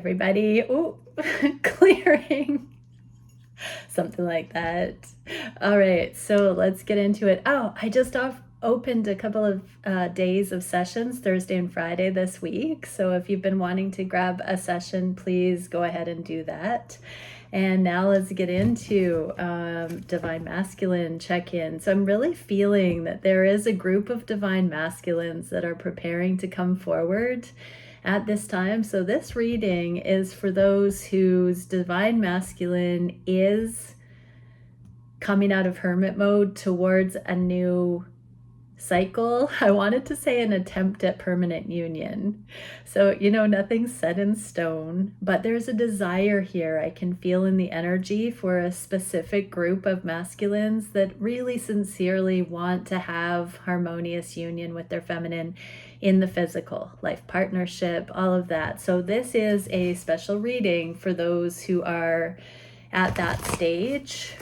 Everybody, ooh, clearing, something like that. All right, so let's get into it. Oh, I just opened a couple of days of sessions, Thursday and Friday this week. So if you've been wanting to grab a session, please go ahead and do that. And now let's get into Divine Masculine check-in. So I'm really feeling that there is a group of Divine Masculines that are preparing to come forward at this time. So this reading is for those whose Divine Masculine is coming out of hermit mode towards a new cycle. I wanted to say an attempt at permanent union. So, nothing's set in stone, but there's a desire here I can feel in the energy for a specific group of masculines that really sincerely want to have harmonious union with their feminine in the physical life partnership, all of that. So this is a special reading for those who are at that stage.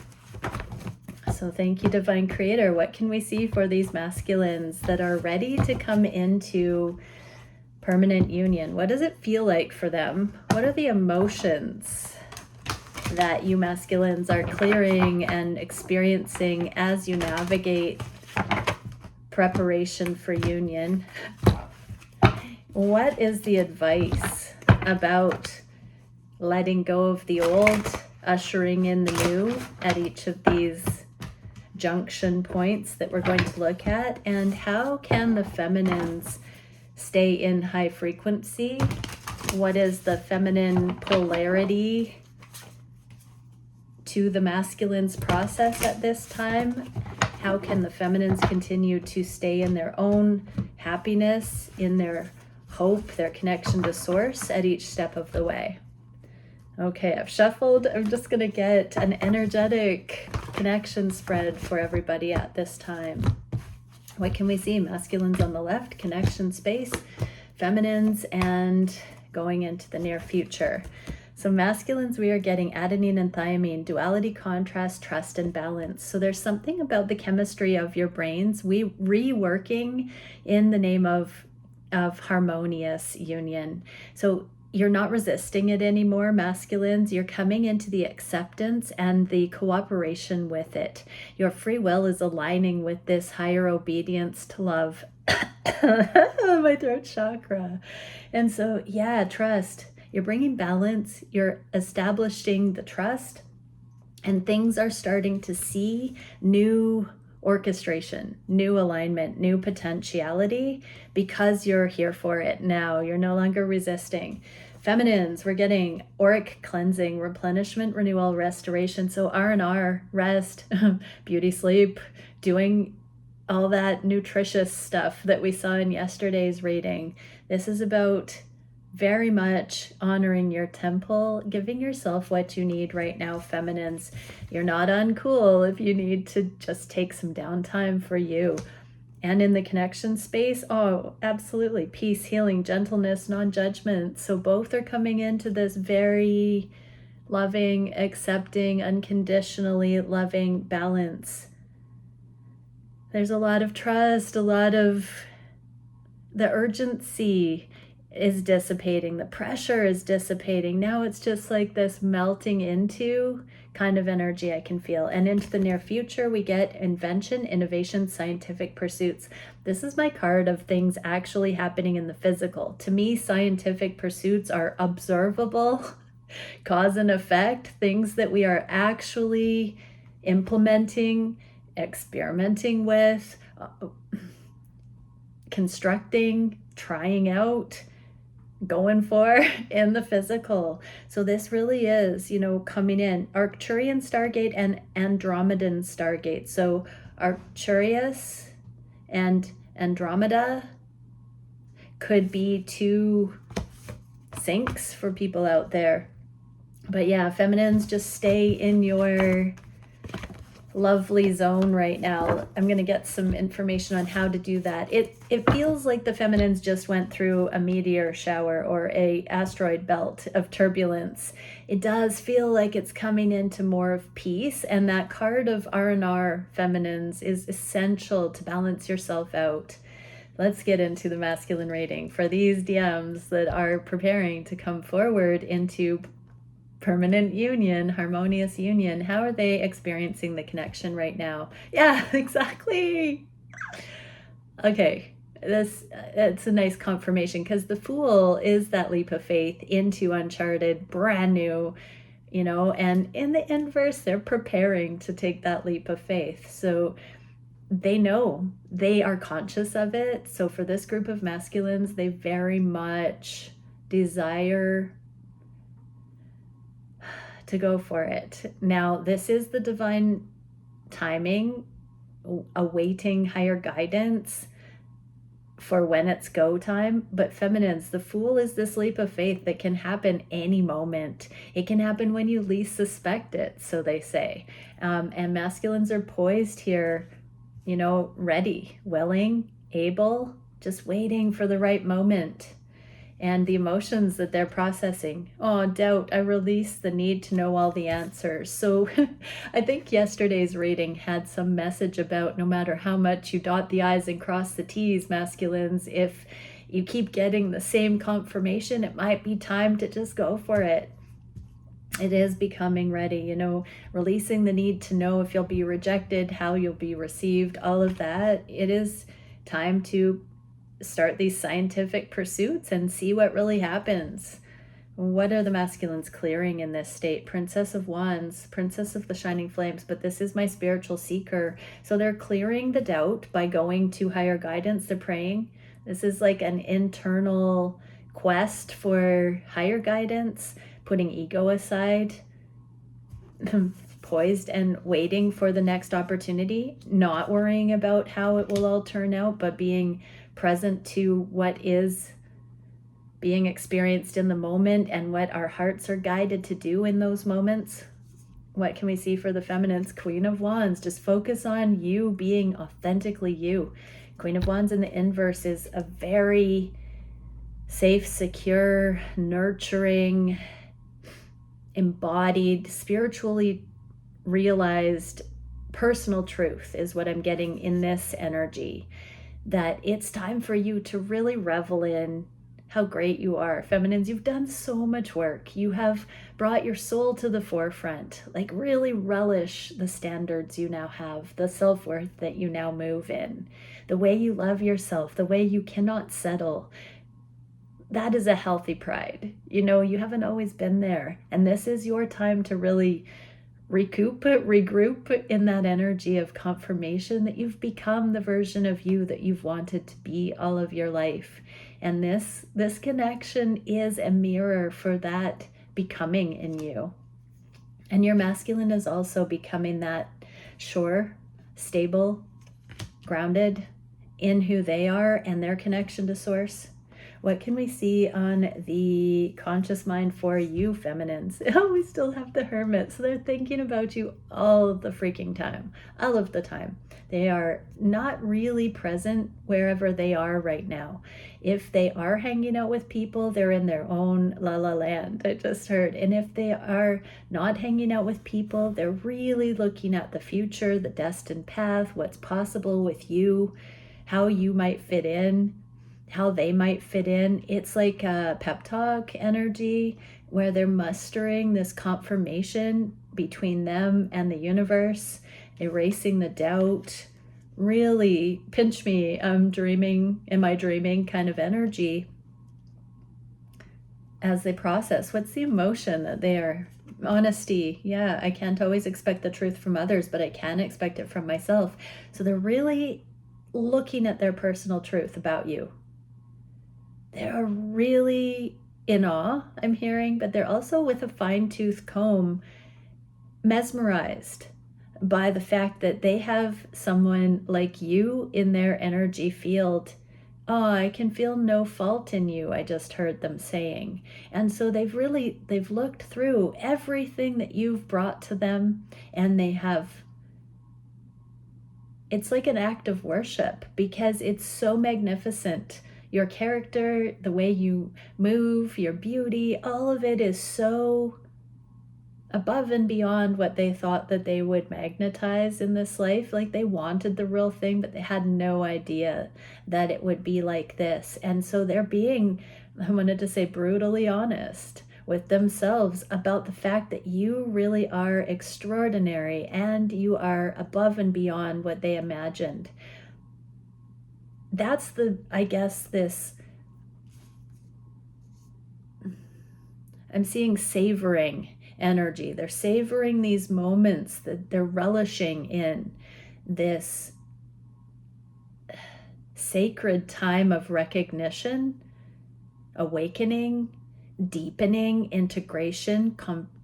So thank you, Divine Creator. What can we see for these masculines that are ready to come into permanent union? What does it feel like for them? What are the emotions that you masculines are clearing and experiencing as you navigate preparation for union? What is the advice about letting go of the old, ushering in the new at each of these junction points that we're going to look at? And how can the feminines stay in high frequency? What is the feminine polarity to the masculine's process at this time? How can the feminines continue to stay in their own happiness, in their hope, their connection to source at each step of the way? Okay, I've shuffled. I'm just going to get an energetic connection spread for everybody at this time. What can we see? Masculines on the left, connection space, feminines, and going into the near future. So masculines, we are getting adenine and thiamine, duality, contrast, trust, and balance. So there's something about the chemistry of your brains reworking in the name of harmonious union. So you're not resisting it anymore, masculines. You're coming into the acceptance and the cooperation with it. Your free will is aligning with this higher obedience to love. My throat chakra. And so, yeah, trust. You're bringing balance. You're establishing the trust. And things are starting to see new orchestration, new alignment, new potentiality, because you're here for it now. You're no longer resisting. Feminines, we're getting auric cleansing, replenishment, renewal, restoration. So R&R, rest, beauty, sleep, doing all that nutritious stuff that we saw in yesterday's reading. This is about very much honoring your temple, giving yourself what you need right now, feminines. You're not uncool if you need to just take some downtime for you. And in the connection space, oh, absolutely, peace, healing, gentleness, non-judgment. So both are coming into this very loving, accepting, unconditionally loving balance. There's a lot of trust, a lot of the urgency is dissipating, the pressure is dissipating. Now it's just like this melting into kind of energy I can feel. And into the near future, we get invention, innovation, scientific pursuits. This is my card of things actually happening in the physical. To me, scientific pursuits are observable, cause and effect, things that we are actually implementing, experimenting with, constructing, trying out, going for in the physical. So this really is, coming in. Arcturian Stargate and Andromedan Stargate. So Arcturus and Andromeda could be two syncs for people out there. But yeah, feminines, just stay in your lovely zone right now. I'm going to get some information on how to do that. It feels like the feminines just went through a meteor shower or a asteroid belt of turbulence. It does feel like it's coming into more of peace, and that card of R&R feminines is essential to balance yourself out. let's get into the masculine reading for these DMs that are preparing to come forward into permanent union, harmonious union. How are they experiencing the connection right now? Yeah, exactly. Okay, it's a nice confirmation, because the Fool is that leap of faith into uncharted, brand new, and in the inverse, they're preparing to take that leap of faith. So they know, they are conscious of it. So for this group of masculines, they very much desire to go for it. Now, this is the divine timing, awaiting higher guidance for when it's go time. But feminines, the Fool is this leap of faith that can happen any moment. It can happen when you least suspect it, so they say. And masculines are poised here, ready, willing, able, just waiting for the right moment. And the emotions that they're processing. Oh, doubt. I release the need to know all the answers. So I think yesterday's reading had some message about no matter how much you dot the I's and cross the T's, masculines, if you keep getting the same confirmation, it might be time to just go for it. It is becoming ready, releasing the need to know if you'll be rejected, how you'll be received, all of that. It is time to start these scientific pursuits and see what really happens. What are the masculines clearing in this state? Princess of Wands, Princess of the Shining Flames, but this is my spiritual seeker. So they're clearing the doubt by going to higher guidance. They're praying. This is like an internal quest for higher guidance, putting ego aside, poised and waiting for the next opportunity, not worrying about how it will all turn out, but being present to what is being experienced in the moment and what our hearts are guided to do in those moments. What can we see for the feminines? Queen of Wands, just focus on you being authentically you. Queen of Wands in the inverse is a very safe, secure, nurturing, embodied, spiritually realized personal truth is what I'm getting in this energy. That it's time for you to really revel in how great you are. Feminines, you've done so much work. You have brought your soul to the forefront. Like, really relish the standards you now have, the self-worth that you now move in, the way you love yourself, the way you cannot settle. That is a healthy pride. You haven't always been there. And this is your time to really regroup in that energy of confirmation that you've become the version of you that you've wanted to be all of your life. And this connection is a mirror for that becoming in you. And your masculine is also becoming that sure, stable, grounded in who they are and their connection to source. What can we see on the conscious mind for you, feminines? Oh, we still have the Hermit. So they're thinking about you all of the freaking time, all of the time. They are not really present wherever they are right now. If they are hanging out with people, they're in their own la la land, I just heard. And if they are not hanging out with people, they're really looking at the future, the destined path, what's possible with you, how you might fit in, how they might fit in. It's like a pep talk energy where they're mustering this confirmation between them and the universe, erasing the doubt, really pinch me, I'm dreaming, am I dreaming kind of energy as they process. What's the emotion that they are? Honesty. Yeah, I can't always expect the truth from others, but I can expect it from myself. So they're really looking at their personal truth about you. They're really in awe, I'm hearing, but they're also with a fine-tooth comb mesmerized by the fact that they have someone like you in their energy field. Oh, I can feel no fault in you, I just heard them saying. And so they've looked through everything that you've brought to them, and it's like an act of worship because it's so magnificent. Your character, the way you move, your beauty, all of it is so above and beyond what they thought that they would magnetize in this life. Like they wanted the real thing, but they had no idea that it would be like this. And so they're being, I wanted to say, brutally honest with themselves about the fact that you really are extraordinary and you are above and beyond what they imagined. That's I guess this, I'm seeing savoring energy. They're savoring these moments, that they're relishing in this sacred time of recognition, awakening, deepening, integration,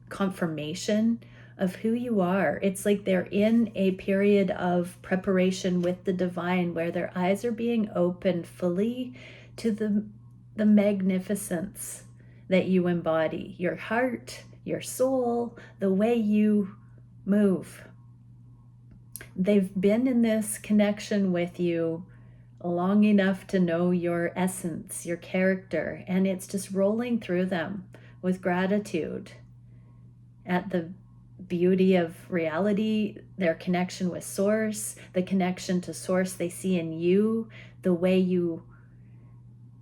confirmation of who you are. It's like they're in a period of preparation with the divine where their eyes are being opened fully to the magnificence that you embody, your heart, your soul, the way you move. They've been in this connection with you long enough to know your essence, your character, and it's just rolling through them with gratitude at the beauty of reality, their connection with source, the connection to source they see in you, the way you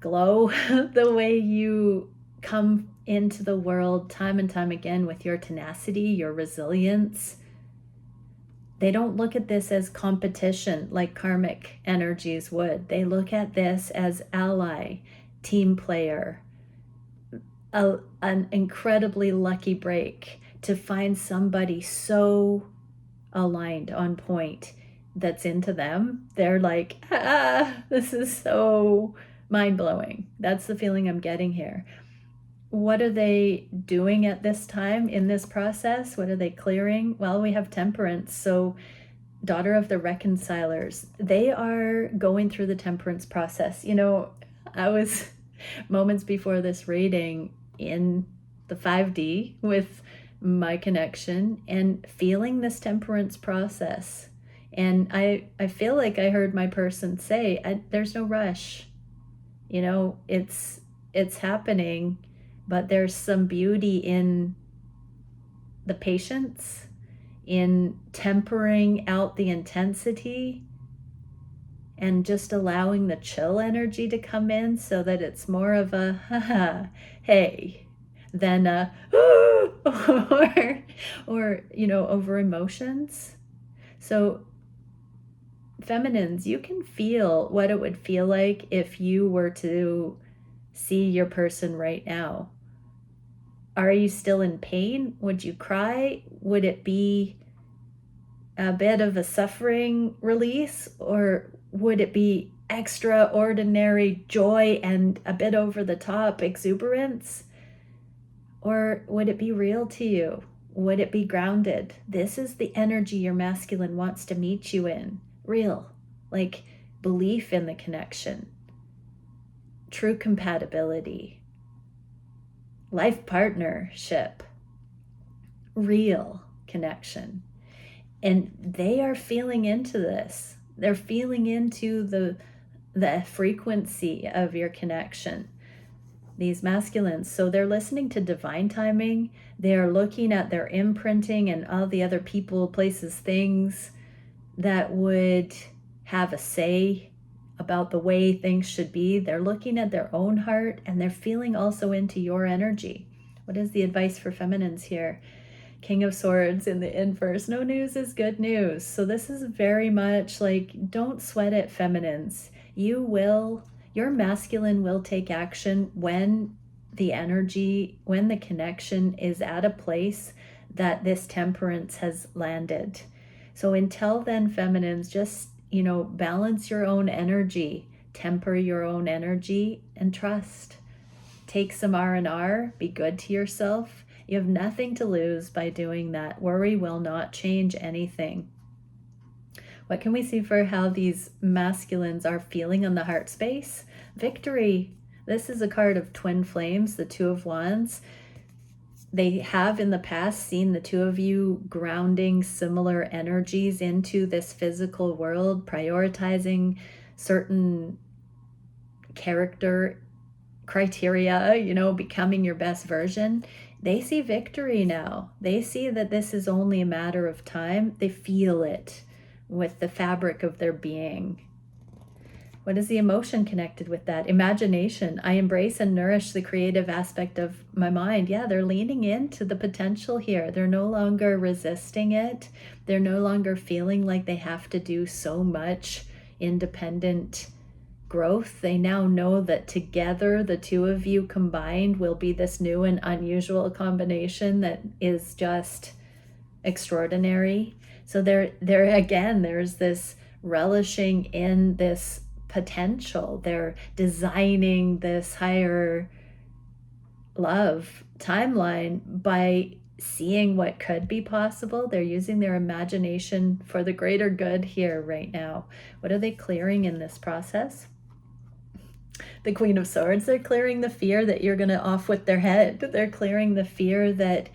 glow, the way you come into the world time and time again with your tenacity, your resilience. They don't look at this as competition like karmic energies would. They look at this as ally, team player, an incredibly lucky break to find somebody so aligned, on point, that's into them. They're like, this is so mind-blowing. That's the feeling I'm getting here. What are they doing at this time in this process? What are they clearing? Well, we have temperance. So daughter of the reconcilers, they are going through the temperance process. You know, I was moments before this reading in the 5D with my connection and feeling this temperance process. And I feel like I heard my person say, there's no rush. You know, it's happening, but there's some beauty in the patience, in tempering out the intensity and just allowing the chill energy to come in so that it's more of a haha, hey, than a or you know, over emotions. So feminines, you can feel what it would feel like if you were to see your person right now. Are you still in pain? Would you cry? Would it be a bit of a suffering release, or would it be extraordinary joy and a bit over the top exuberance? Or would it be real to you? Would it be grounded? This is the energy your masculine wants to meet you in. Real, like belief in the connection, true compatibility, life partnership, real connection. And they are feeling into this. They're feeling into the frequency of your connection, these masculines. So they're listening to divine timing. They're looking at their imprinting and all the other people, places, things that would have a say about the way things should be. They're looking at their own heart, and they're feeling also into your energy. What is the advice for feminines here? King of Swords in the inverse. No news is good news. So this is very much like, don't sweat it, feminines. Your masculine will take action when the energy, when the connection is at a place that this temperance has landed. So until then, feminines, just, you know, balance your own energy, temper your own energy, and trust. Take some R&R, be good to yourself. You have nothing to lose by doing that. Worry will not change anything. What can we see for how these masculines are feeling on the heart space? Victory. This is a card of twin flames, the Two of Wands. They have in the past seen the two of you grounding similar energies into this physical world, prioritizing certain character criteria, you know, becoming your best version. They see victory now. They see that this is only a matter of time. They feel it with the fabric of their being. What is the emotion connected with that? Imagination. I embrace and nourish the creative aspect of my mind. Yeah, they're leaning into the potential here. They're no longer resisting it. They're no longer feeling like they have to do so much independent growth. They now know that together, the two of you combined will be this new and unusual combination that is just extraordinary. So there again, there's this relishing in this potential. They're designing this higher love timeline by seeing what could be possible. They're using their imagination for the greater good here right now. What are they clearing in this process? The Queen of Swords. They're clearing the fear that you're going to off with their head. They're clearing the fear that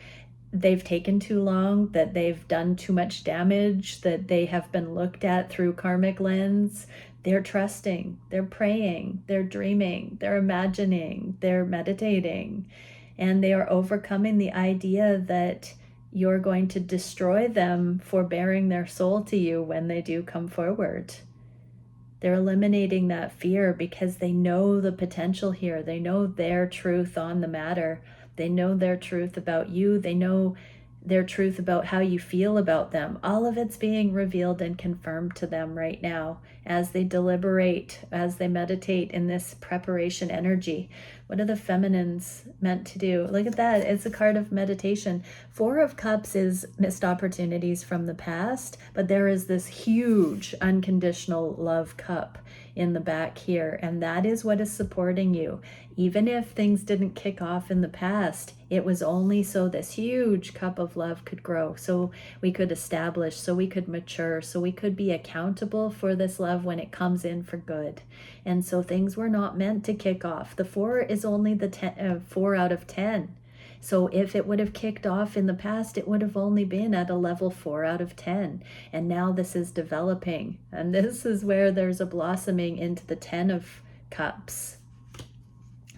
they've taken too long, that they've done too much damage, that they have been looked at through karmic lens. They're trusting, they're praying, they're dreaming, they're imagining, they're meditating, and they are overcoming the idea that you're going to destroy them for bearing their soul to you when they do come forward. They're eliminating that fear because they know the potential here. They know their truth on the matter. They know their truth about you. They know their truth about how you feel about them. All of it's being revealed and confirmed to them right now as they deliberate, as they meditate in this preparation energy. What are the feminines meant to do? Look at that. It's a card of meditation. Four of Cups is missed opportunities from the past, but there is this huge unconditional love cup in the back here, and that is what is supporting you. Even if things didn't kick off in the past, it was only so this huge cup of love could grow, so we could establish, so we could mature, so we could be accountable for this love when it comes in for good. And so things were not meant to kick off. The 4 is only the 4 out of 10. So if it would have kicked off in the past, it would have only been at a level 4 out of 10. And now this is developing. And this is where there's a blossoming into the 10 of Cups.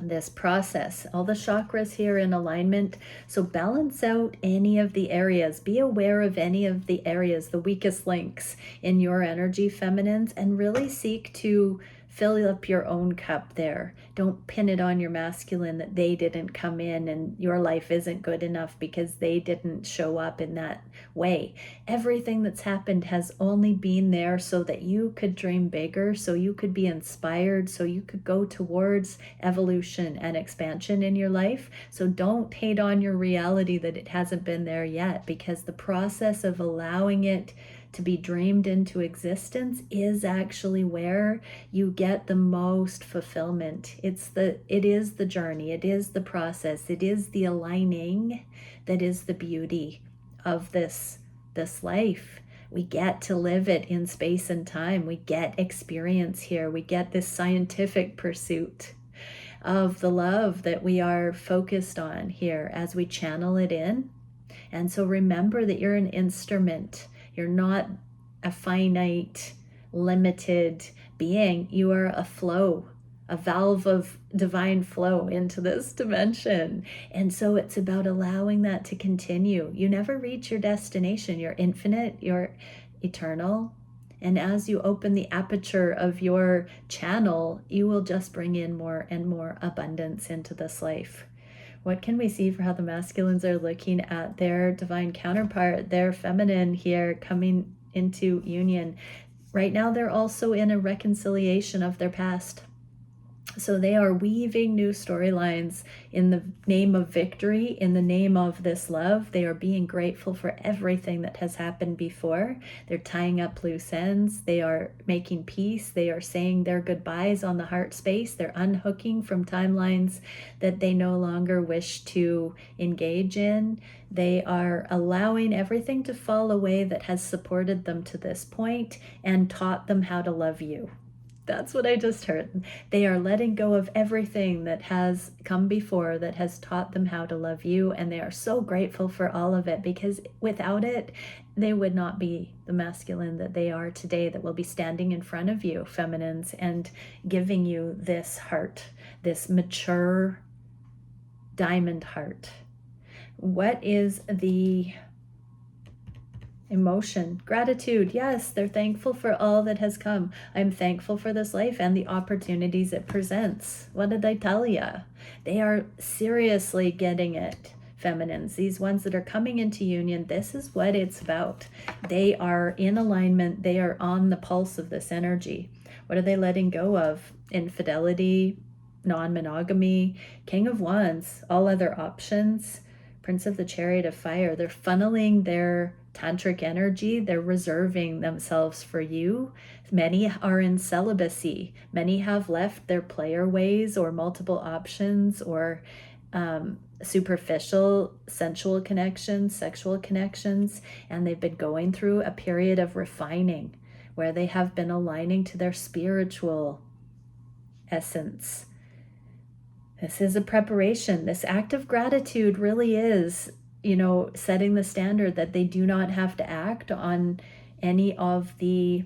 This process, all the chakras here in alignment. So balance out any of the areas. Be aware of any of the areas, the weakest links in your energy, feminines, and really seek to fill up your own cup there. Don't pin it on your masculine that they didn't come in and your life isn't good enough because they didn't show up in that way. Everything that's happened has only been there so that you could dream bigger, so you could be inspired, so you could go towards evolution and expansion in your life. So don't hate on your reality that it hasn't been there yet, because the process of allowing it to be dreamed into existence is actually where you get the most fulfillment. It is the journey, it is the process, it is the aligning that is the beauty of this life. We get to live it in space and time. We get experience here. We get this scientific pursuit of the love that we are focused on here as we channel it in. And so remember that you're an instrument. You're not a finite, limited being. You are a flow, a valve of divine flow into this dimension. And so it's about allowing that to continue. You never reach your destination. You're infinite, you're eternal. And as you open the aperture of your channel, you will just bring in more and more abundance into this life. What can we see for how the masculines are looking at their divine counterpart, their feminine here coming into union? Right now, they're also in a reconciliation of their past. So they are weaving new storylines in the name of victory, in the name of this love. They are being grateful for everything that has happened before. They're tying up loose ends. They are making peace. They are saying their goodbyes on the heart space. They're unhooking from timelines that they no longer wish to engage in. They are allowing everything to fall away that has supported them to this point and taught them how to love you. That's what I just heard. They are letting go of everything that has come before that has taught them how to love you, and they are so grateful for all of it, because without it, they would not be the masculine that they are today, that will be standing in front of you, feminines, and giving you this heart, this mature diamond heart. What is the emotion? Gratitude. Yes, they're thankful for all that has come. I'm thankful for this life and the opportunities it presents. What did I tell you? They are seriously getting it, feminines. These ones that are coming into union, this is what it's about. They are in alignment. They are on the pulse of this energy. What are they letting go of? Infidelity, non-monogamy, King of Wands, all other options, Prince of the Chariot of Fire. They're funneling their tantric energy. They're reserving themselves for you. Many are in celibacy. Many have left their player ways or multiple options or superficial sensual connections, sexual connections, and they've been going through a period of refining where they have been aligning to their spiritual essence. This is a preparation. This act of gratitude really is, setting the standard that they do not have to act on any of the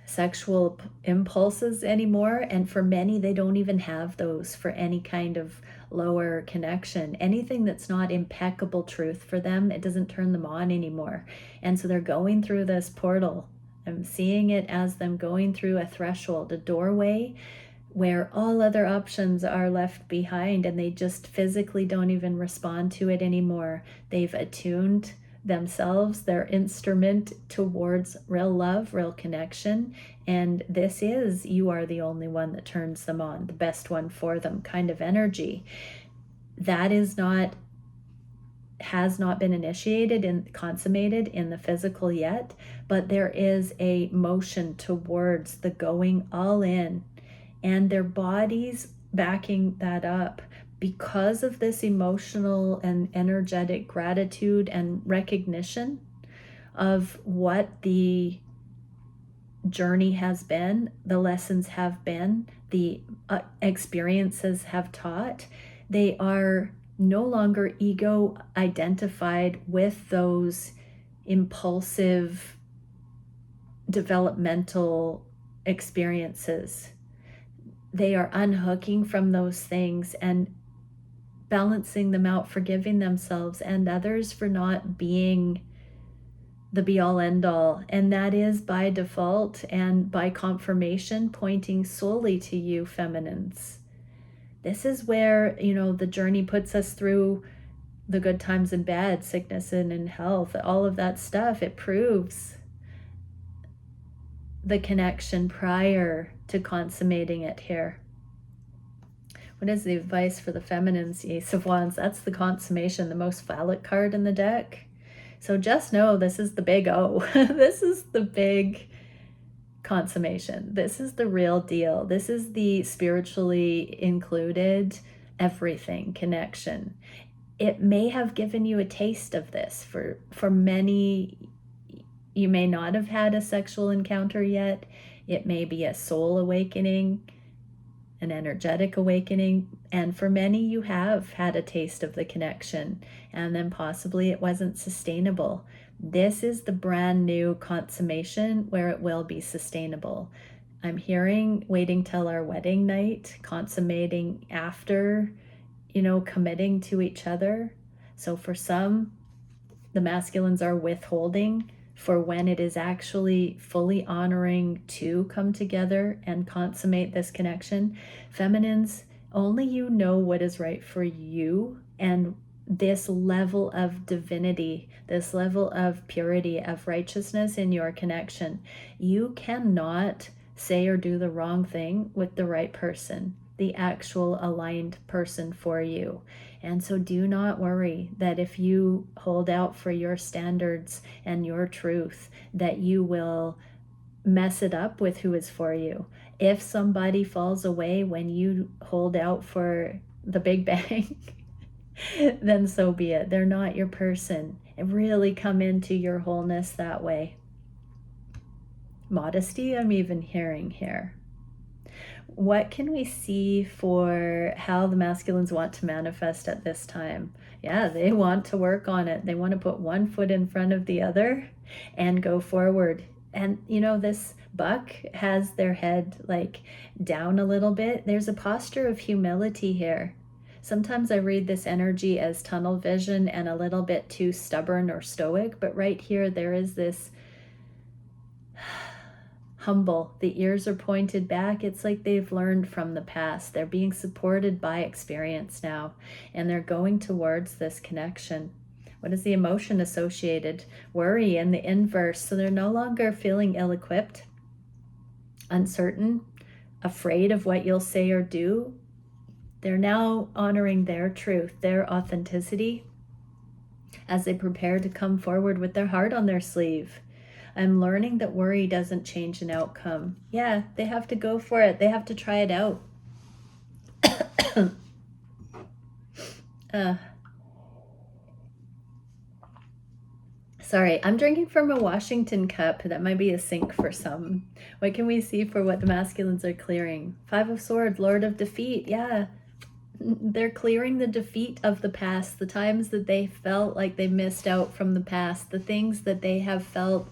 sexual impulses anymore. And for many, they don't even have those for any kind of lower connection. Anything that's not impeccable truth for them, it doesn't turn them on anymore. And so they're going through this portal. I'm seeing it as them going through a threshold, a doorway, where all other options are left behind and they just physically don't even respond to it anymore. They've attuned themselves, their instrument, towards real love, real connection. And this is, you are the only one that turns them on, the best one for them kind of energy. That has not been initiated and consummated in the physical yet, but there is a motion towards the going all in, and their bodies backing that up because of this emotional and energetic gratitude and recognition of what the journey has been, the lessons have been, the experiences have taught. They are no longer ego identified with those impulsive developmental experiences. They are unhooking from those things and balancing them out, forgiving themselves and others for not being the be-all end-all. And that is by default and by confirmation pointing solely to you, feminines. This is where, the journey puts us through the good times and bad, sickness and in health, all of that stuff. It proves the connection prior to consummating it here. What is the advice for the feminines? Ace of Wands. That's the consummation, the most phallic card in the deck. So just know this is the big O. This is the big consummation. This is the real deal. This is the spiritually included everything connection. It may have given you a taste of this. For many, you may not have had a sexual encounter yet. It may be a soul awakening, an energetic awakening, and for many you have had a taste of the connection, and then possibly it wasn't sustainable. This is the brand new consummation where it will be sustainable. I'm hearing waiting till our wedding night, consummating after, committing to each other. So for some, the masculines are withholding for when it is actually fully honoring to come together and consummate this connection. Feminines, only you know what is right for you, and this level of divinity, this level of purity, of righteousness in your connection. You cannot say or do the wrong thing with the right person, the actual aligned person for you. And so do not worry that if you hold out for your standards and your truth, that you will mess it up with who is for you. If somebody falls away when you hold out for the big bang, then so be it. They're not your person. And really come into your wholeness that way. Modesty, I'm even hearing here. What can we see for how the masculines want to manifest at this time? Yeah, they want to work on it. They want to put one foot in front of the other and go forward. And this buck has their head down a little bit. There's a posture of humility here. Sometimes I read this energy as tunnel vision and a little bit too stubborn or stoic, but right here there is this humble. The ears are pointed back. It's like they've learned from the past. They're being supported by experience now, and they're going towards this connection. What is the emotion associated? Worry in the inverse. So they're no longer feeling ill-equipped, uncertain, afraid of what you'll say or do. They're now honoring their truth, their authenticity, as they prepare to come forward with their heart on their sleeve. I'm learning that worry doesn't change an outcome. Yeah, they have to go for it. They have to try it out. Sorry, I'm drinking from a Washington cup. That might be a sink for some. What can we see for what the masculines are clearing? 5 of Swords, Lord of Defeat. Yeah, they're clearing the defeat of the past, the times that they felt like they missed out from the past, the things that they have felt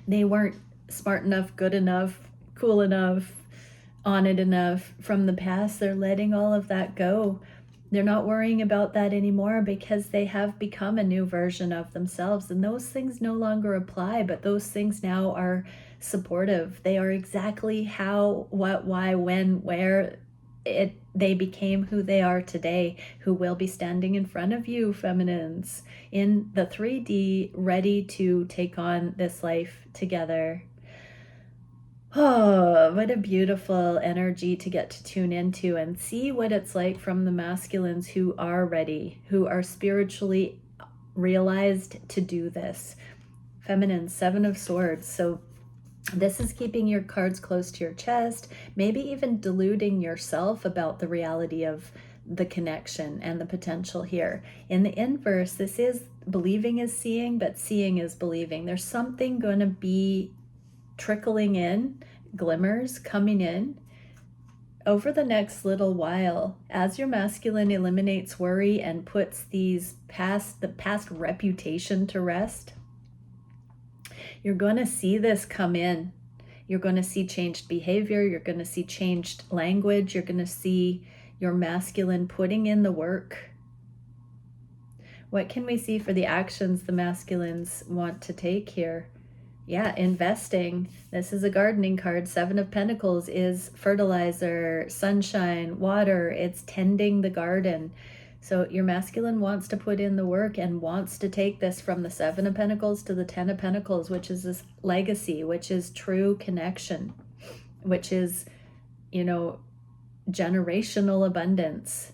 they weren't smart enough, good enough, cool enough, on it enough from the past. They're letting all of that go. They're not worrying about that anymore because they have become a new version of themselves, and those things no longer apply, but those things now are supportive. They are exactly how, what, why, when, where they became who they are today, who will be standing in front of you, feminines, in the 3D, ready to take on this life together. Oh, what a beautiful energy to get to tune into and see what it's like from the masculines who are ready, who are spiritually realized to do this. Feminine, 7 of Swords. So this is keeping your cards close to your chest, maybe even deluding yourself about the reality of the connection and the potential here. In the inverse, this is believing is seeing, but seeing is believing. There's something going to be trickling in, glimmers coming in over the next little while as your masculine eliminates worry and puts the past reputation to rest. You're going to see this come in. You're going to see changed behavior. You're going to see changed language. You're going to see your masculine putting in the work. What can we see for the actions the masculines want to take here? Yeah, investing. This is a gardening card. 7 of Pentacles is fertilizer, sunshine, water. It's tending the garden. So your masculine wants to put in the work and wants to take this from the 7 of Pentacles to the 10 of Pentacles, which is this legacy, which is true connection, which is, generational abundance.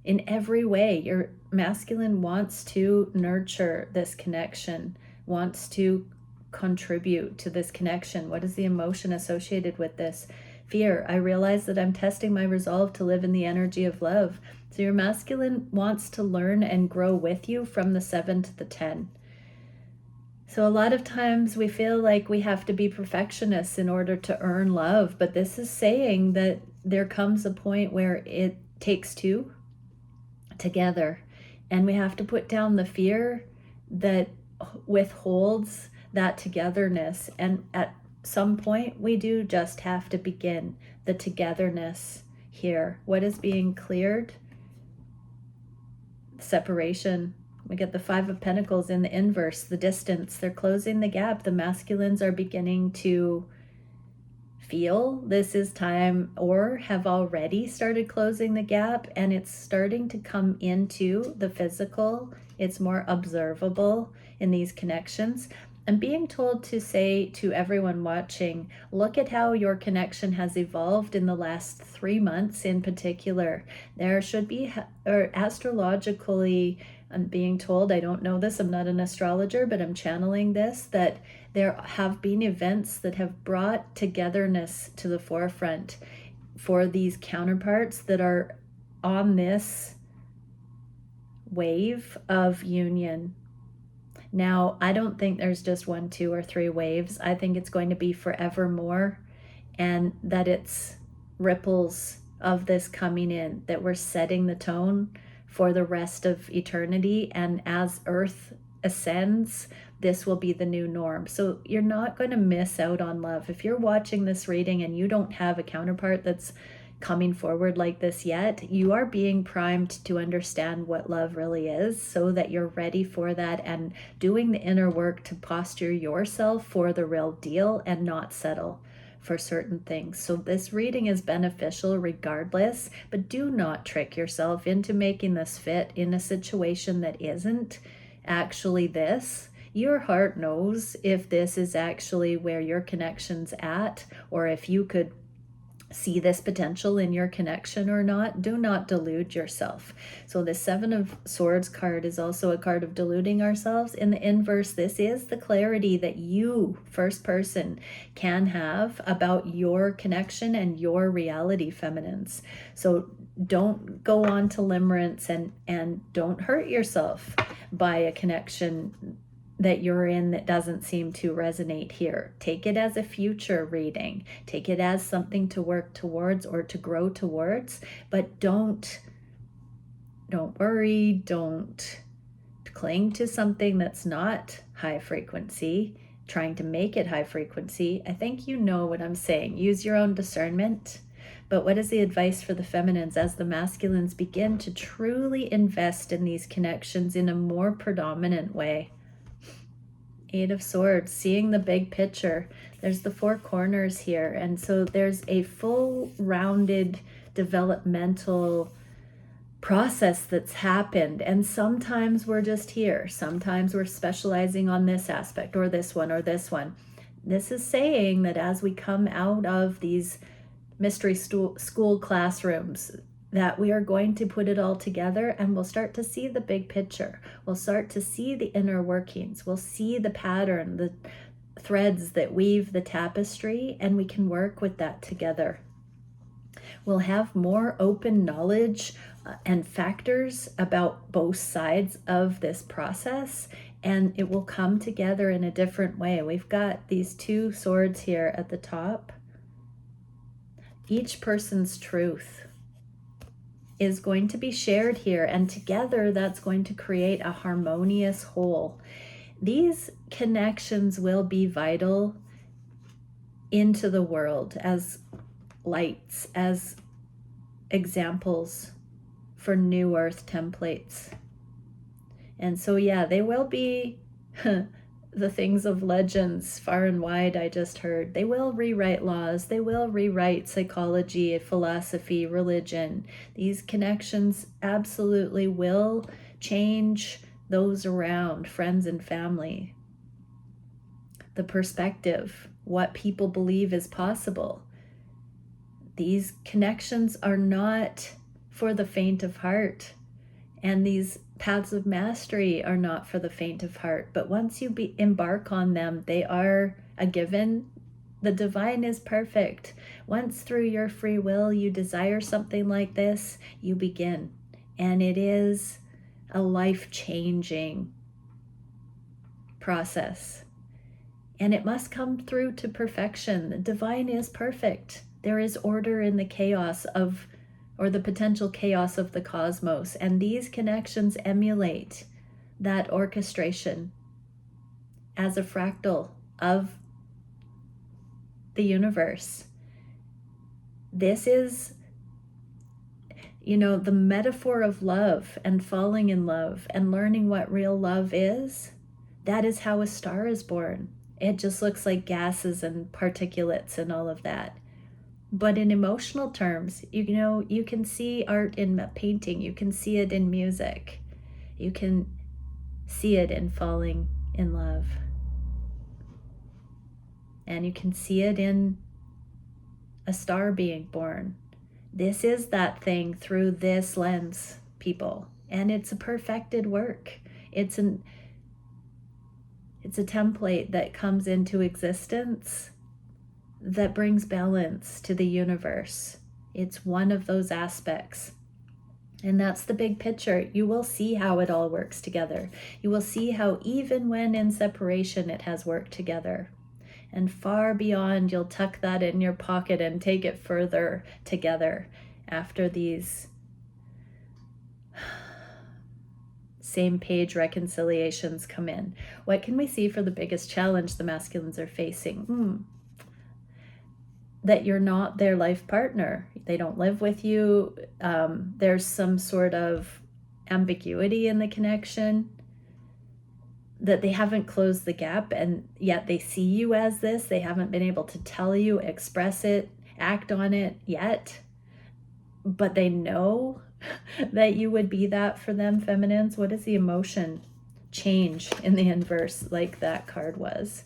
In every way, your masculine wants to nurture this connection, wants to contribute to this connection. What is the emotion associated with this? Fear. I realize that I'm testing my resolve to live in the energy of love. So your masculine wants to learn and grow with you from the 7 to the 10. So a lot of times we feel like we have to be perfectionists in order to earn love, but this is saying that there comes a point where it takes two together, and we have to put down the fear that withholds that togetherness, and at some point we do just have to begin the togetherness here. What is being cleared? Separation. We get the 5 of Pentacles in the inverse, the distance. They're closing the gap. The masculines are beginning to feel this is time, or have already started closing the gap, and it's starting to come into the physical. It's more observable in these connections. I'm being told to say to everyone watching, look at how your connection has evolved in the last 3 months in particular. There should be, or astrologically, I'm being told, I don't know this, I'm not an astrologer, but I'm channeling this, that there have been events that have brought togetherness to the forefront for these counterparts that are on this wave of union. Now, I don't think there's just 1, 2, or 3 waves. I think it's going to be forevermore, and that it's ripples of this coming in, that we're setting the tone for the rest of eternity. And as Earth ascends, this will be the new norm. So you're not going to miss out on love. If you're watching this reading and you don't have a counterpart that's coming forward like this yet, you are being primed to understand what love really is, so that you're ready for that and doing the inner work to posture yourself for the real deal and not settle for certain things. So this reading is beneficial regardless, but do not trick yourself into making this fit in a situation that isn't actually this. Your heart knows if this is actually where your connection's at, or if you could see this potential in your connection or not. Do not delude yourself. So the Seven of Swords card is also a card of deluding ourselves. In the inverse, this is the clarity that you, first person, can have about your connection and your reality, feminines. So don't go on to limerence and don't hurt yourself by a connection that you're in that doesn't seem to resonate here. Take it as a future reading. Take it as something to work towards or to grow towards, but don't worry, don't cling to something that's not high frequency, trying to make it high frequency. I think you know what I'm saying. Use your own discernment. But what is the advice for the feminines as the masculines begin to truly invest in these connections in a more predominant way? Eight of Swords, seeing the big picture. There's the four corners here. And so there's a full rounded developmental process that's happened. And sometimes we're just here. Sometimes we're specializing on this aspect or this one or this one. This is saying that as we come out of these mystery school classrooms, that we are going to put it all together and we'll start to see the big picture. We'll start to see the inner workings. We'll see the pattern, the threads that weave the tapestry, and we can work with that together. We'll have more open knowledge and factors about both sides of this process, and it will come together in a different way. We've got these two swords here at the top. Each person's truth is going to be shared here, and together that's going to create a harmonious whole. These connections will be vital into the world as lights, as examples for new earth templates. And so yeah, they will be the things of legends far and wide. I just heard they will rewrite laws, they will rewrite psychology, philosophy, religion. These connections absolutely will change those around, friends and family, the perspective, what people believe is possible. These connections are not for the faint of heart, and these paths of mastery are not for the faint of heart. But once you embark on them, they are a given. The divine is perfect. Once through your free will you desire something like this, you begin. And it is a life-changing process. And it must come through to perfection. The divine is perfect. There is order in the chaos of, or the potential chaos of the cosmos. And these connections emulate that orchestration as a fractal of the universe. This is, the metaphor of love and falling in love and learning what real love is. That is how a star is born. It just looks like gases and particulates and all of that. But in emotional terms, you can see art in painting, you can see it in music, you can see it in falling in love. And you can see it in a star being born. This is that thing through this lens, people. And it's a perfected work. It's a template that comes into existence that brings balance to the universe. It's one of those aspects. And that's the big picture. You will see how it all works together. You will see how even when in separation, it has worked together. And far beyond, you'll tuck that in your pocket and take it further together after these same page reconciliations come in. What can we see for the biggest challenge the masculines are facing? That you're not their life partner. they don't live with you. There's some sort of ambiguity in the connection, that they haven't closed the gap, and yet they see you as this. They haven't been able to tell you, express it, act on it yet, but they know that you would be that for them, feminines. What is the emotion change in the inverse, like that card was?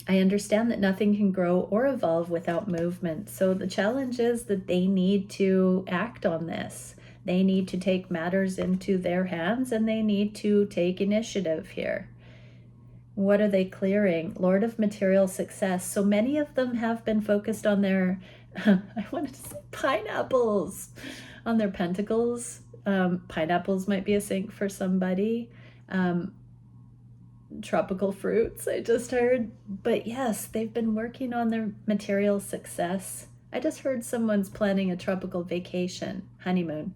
I understand that nothing can grow or evolve without movement. So the challenge is that they need to act on this. They need to take matters into their hands, and they need to take initiative here. What are they clearing? Lord of material success. So many of them have been focused on their, I wanted to say pineapples, on their pentacles. Pineapples might be a sync for somebody. Tropical fruits, I just heard. But yes, they've been working on their material success. I just heard someone's planning a tropical vacation, honeymoon.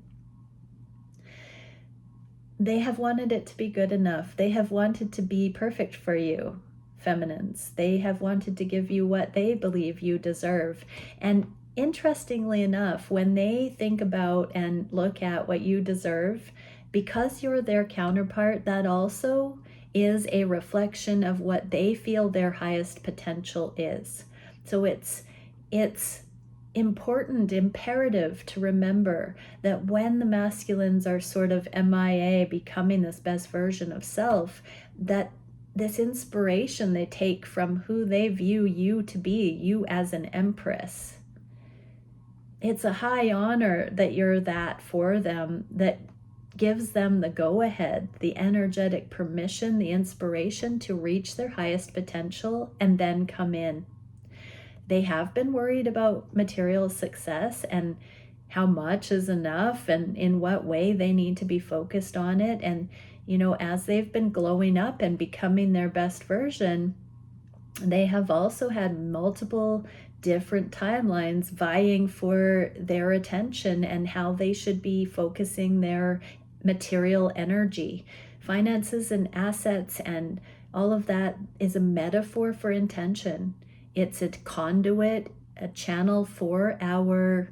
They have wanted it to be good enough. They have wanted to be perfect for you, feminines. They have wanted to give you what they believe you deserve. And interestingly enough, when they think about and look at what you deserve, because you're their counterpart, that also is a reflection of what they feel their highest potential is. So it's important, imperative to remember that when the masculines are sort of MIA, becoming this best version of self, that this inspiration they take from who they view you to be, you as an empress. It's a high honor that you're that for them, that gives them the go-ahead, the energetic permission, the inspiration to reach their highest potential and then come in. They have been worried about material success and how much is enough and in what way they need to be focused on it. And, you know, as they've been glowing up and becoming their best version, they have also had multiple different timelines vying for their attention and how they should be focusing their material energy. Finances and assets and all of that is a metaphor for intention. It's a conduit, a channel for our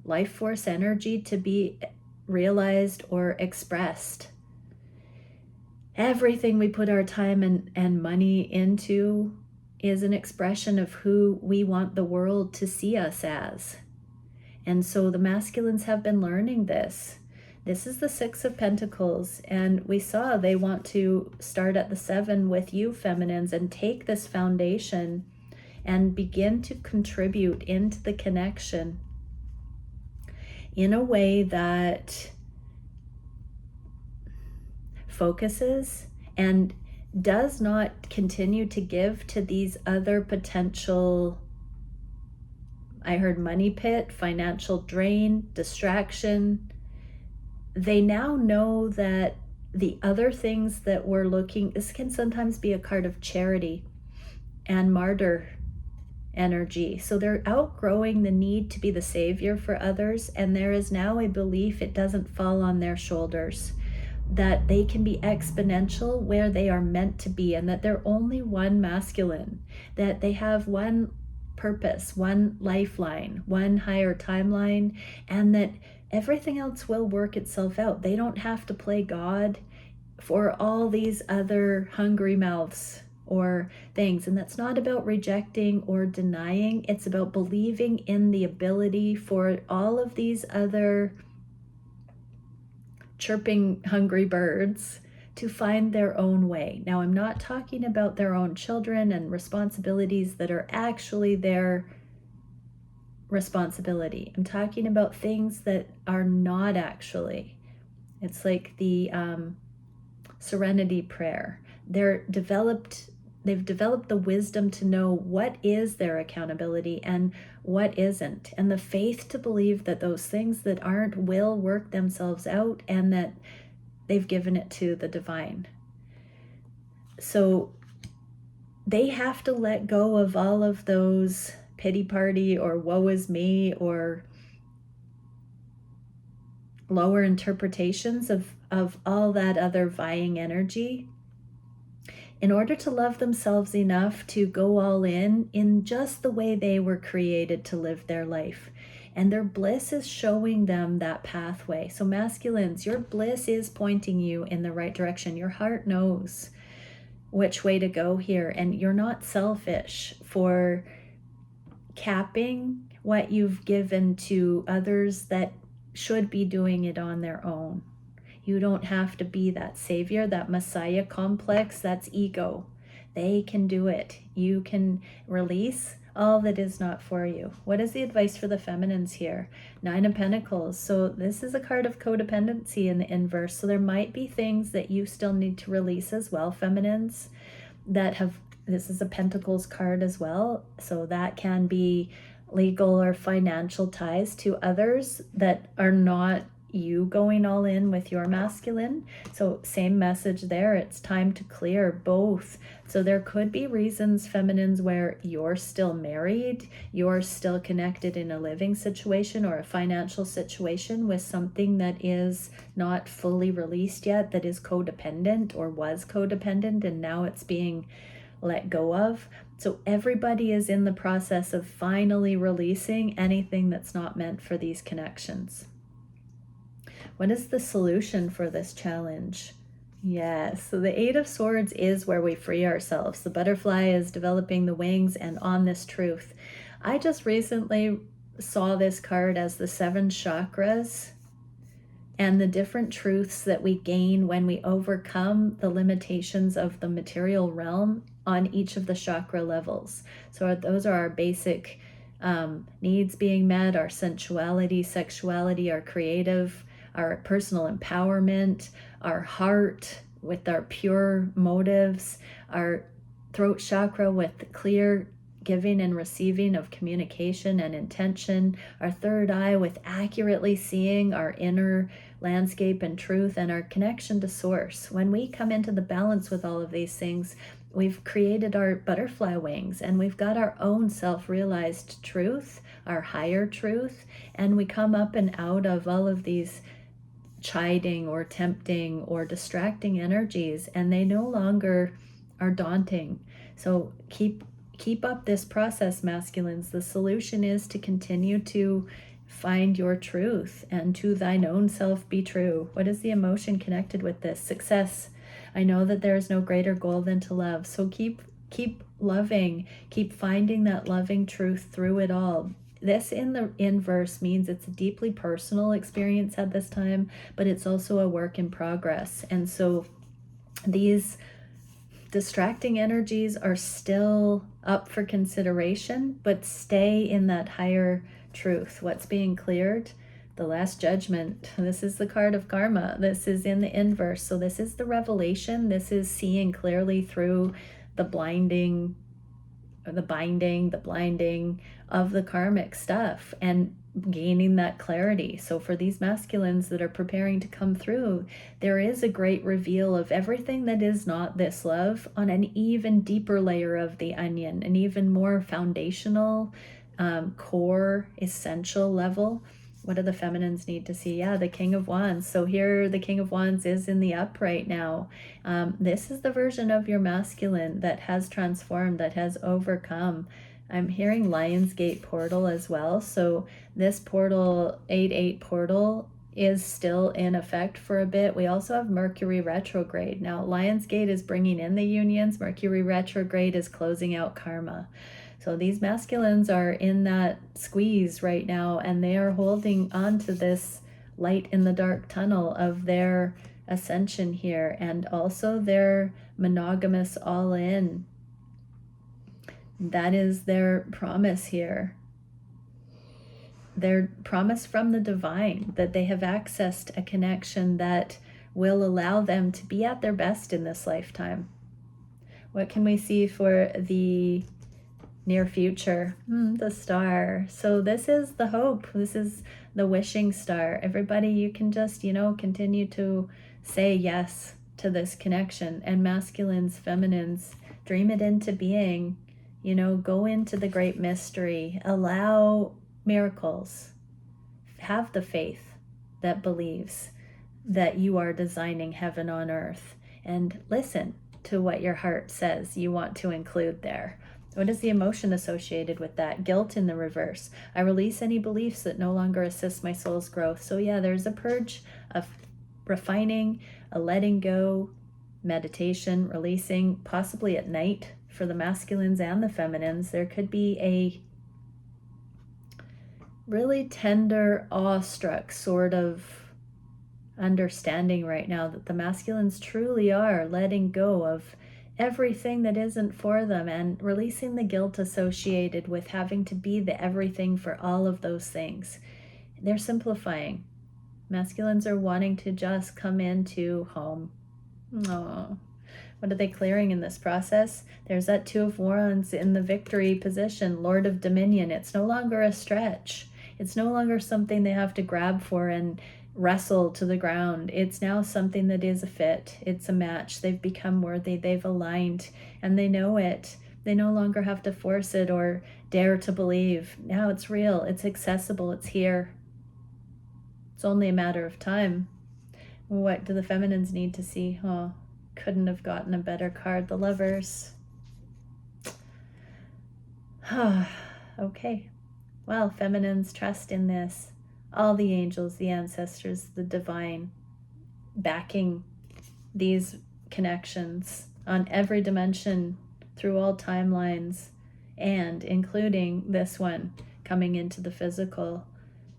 life force energy to be realized or expressed. Everything we put our time and money into is an expression of who we want the world to see us as. And so the masculines have been learning this. This is the Six of Pentacles, and we saw they want to start at the 7 with you, feminines, and take this foundation and begin to contribute into the connection in a way that focuses and does not continue to give to these other potential, I heard money pit, financial drain, distraction. They now know that the other things that we're looking, this can sometimes be a card of charity and martyr energy. So they're outgrowing the need to be the savior for others, and there is now a belief it doesn't fall on their shoulders, that they can be exponential where they are meant to be, and that they're only one masculine, that they have one purpose, one lifeline, one higher timeline, and that everything else will work itself out. They don't have to play God for all these other hungry mouths or things. And that's not about rejecting or denying. It's about believing in the ability for all of these other chirping hungry birds to find their own way. Now, I'm not talking about their own children and responsibilities that are actually their responsibility. I'm talking about things that are not actually. It's like the serenity prayer. They've developed the wisdom to know what is their accountability and what isn't, and the faith to believe that those things that aren't will work themselves out, and that they've given it to the divine. So they have to let go of all of those pity party or woe is me or lower interpretations of all that other vying energy, in order to love themselves enough to go all in just the way they were created to live their life. And their bliss is showing them that pathway. So masculines, your bliss is pointing you in the right direction. Your heart knows which way to go here, and you're not selfish for capping what you've given to others that should be doing it on their own. You don't have to be that savior, that messiah complex. That's ego. They can do it. You can release all that is not for you. What is the advice for the feminines here? 9 of Pentacles. So this is a card of codependency in the inverse. So there might be things that you still need to release as well, feminines, that have, this is a Pentacles card as well. So that can be legal or financial ties to others that are not you going all in with your masculine. So same message there. It's time to clear both. So there could be reasons, feminines, where you're still married, you're still connected in a living situation or a financial situation with something that is not fully released yet, that is codependent or was codependent, and now it's being let go of. So everybody is in the process of finally releasing anything that's not meant for these connections. What is the solution for this challenge? Yes, so the 8 of Swords is where we free ourselves. The butterfly is developing the wings and on this truth. I just recently saw this card as the 7 chakras and the different truths that we gain when we overcome the limitations of the material realm on each of the chakra levels. So those are our basic needs being met, our sensuality, sexuality, our creative, our personal empowerment, our heart with our pure motives, our throat chakra with the clear giving and receiving of communication and intention, our third eye with accurately seeing our inner landscape and truth, and our connection to source. When we come into the balance with all of these things, we've created our butterfly wings, and we've got our own self-realized truth, our higher truth, and we come up and out of all of these chiding or tempting or distracting energies, and they no longer are daunting. So keep up this process, masculines. The solution is to continue to find your truth, and to thine own self be true. What is the emotion connected with this? Success. I know that there is no greater goal than to love. So keep loving, keep finding that loving truth through it all. This in the inverse means it's a deeply personal experience at this time, but it's also a work in progress. And so these distracting energies are still up for consideration, but stay in that higher truth. What's being cleared? The Last Judgment. This is the card of karma. This is in the inverse. So this is the revelation. This is seeing clearly through the blinding of the karmic stuff and gaining that clarity. So for these masculines that are preparing to come through, there is a great reveal of everything that is not this love on an even deeper layer of the onion, an even more foundational, core, essential level. What do the feminines need to see? Yeah, the King of Wands. So here the King of Wands is in the up right now. This is the version of your masculine that has transformed, that has overcome. I'm hearing Lionsgate portal as well. So this portal, 8-8 portal, is still in effect for a bit. We also have Mercury retrograde. Now, Lionsgate is bringing in the unions. Mercury retrograde is closing out karma. So these masculines are in that squeeze right now, and they are holding on to this light in the dark tunnel of their ascension here, and also their monogamous all in. That is their promise here. Their promise from the divine, that they have accessed a connection that will allow them to be at their best in this lifetime. What can we see for the near future? The star. So this is the hope. This is the wishing star. Everybody, you can just, continue to say yes to this connection. And masculines, feminines, dream it into being. Go into the great mystery. Allow miracles. Have the faith that believes that you are designing heaven on earth. And listen, to what your heart says you want to include there. What is the emotion associated with that? Guilt in the reverse. I release any beliefs that no longer assist my soul's growth. So yeah, there's a purge, of refining, a letting go, meditation, releasing, possibly at night for the masculines and the feminines. There could be a really tender, awestruck sort of understanding right now that the masculines truly are letting go of everything that isn't for them and releasing the guilt associated with having to be the everything for all of those things. They're simplifying. Masculines are wanting to just come into home. Oh, what are they clearing in this process? There's that Two of Wands in the victory position, Lord of Dominion. It's no longer a stretch. It's no longer something they have to grab for and wrestle to the ground. It's now something that is a fit. It's a match. They've become worthy. They've aligned, and they know it. They no longer have to force it or dare to believe. Now it's real. It's accessible. It's here. It's only a matter of time. What do the feminines need to see? Oh, couldn't have gotten a better card. The Lovers. Okay. Well, feminines, trust in this. All the angels, the ancestors, the divine, backing these connections on every dimension through all timelines, and including this one coming into the physical.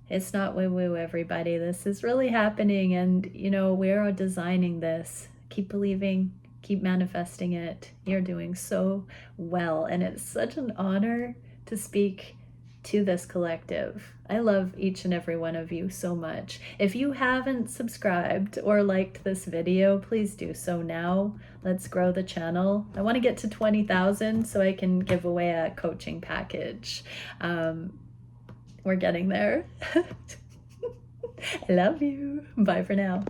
It's not woo-woo, everybody. This is really happening, and we're designing this. Keep believing, keep manifesting it. You're doing so well, and it's such an honor to speak to this collective. I love each and every one of you so much. If you haven't subscribed or liked this video, please do so now. Let's grow the channel. I want to get to 20,000 so I can give away a coaching package. We're getting there. I love you. Bye for now.